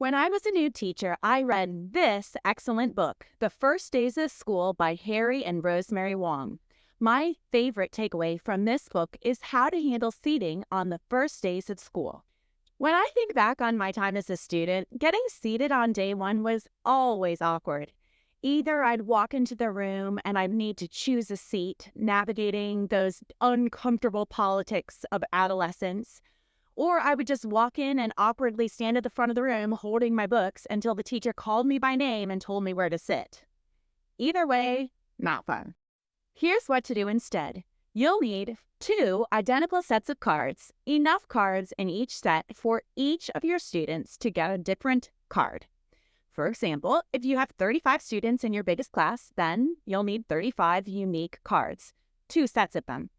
When I was a new teacher, I read this excellent book, The First Days of School by Harry and Rosemary Wong. My favorite takeaway from this book is how to handle seating on the first days of school. When I think back on my time as a student, getting seated on day one was always awkward. Either I'd walk into the room and I'd need to choose a seat, navigating those uncomfortable politics of adolescence, or I would just walk in and awkwardly stand at the front of the room holding my books until the teacher called me by name and told me where to sit. Either way, not fun. Here's what to do instead. You'll need two identical sets of cards, enough cards in each set for each of your students to get a different card. For example, if you have 35 students in your biggest class, then you'll need 35 unique cards, two sets of them.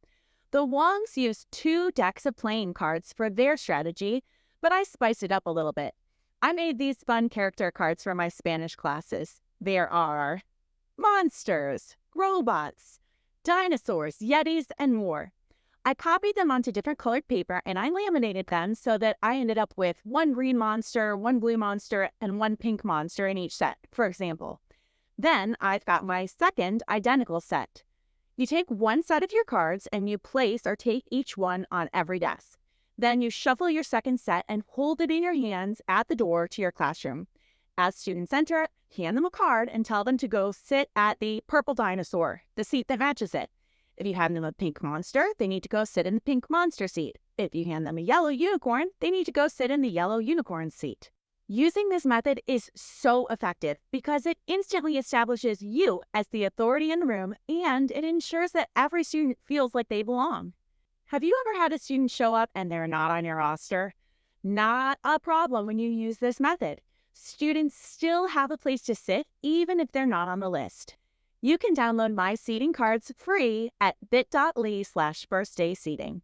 The Wongs used two decks of playing cards for their strategy, but I spiced it up a little bit. I made these fun character cards for my Spanish classes. There are monsters, robots, dinosaurs, yetis, and more. I copied them onto different colored paper and I laminated them so that I ended up with one green monster, one blue monster, and one pink monster in each set, for example. Then I've got my second identical set. You take one set of your cards and you place or take each one on every desk. Then you shuffle your second set and hold it in your hands at the door to your classroom. As students enter, hand them a card and tell them to go sit at the purple dinosaur, the seat that matches it. If you hand them a pink monster, they need to go sit in the pink monster seat. If you hand them a yellow unicorn, they need to go sit in the yellow unicorn seat. Using this method is so effective because it instantly establishes you as the authority in the room and it ensures that every student feels like they belong. Have you ever had a student show up and they're not on your roster? Not a problem when you use this method. Students still have a place to sit even if they're not on the list. You can download my seating cards free at bit.ly/firstdayseating.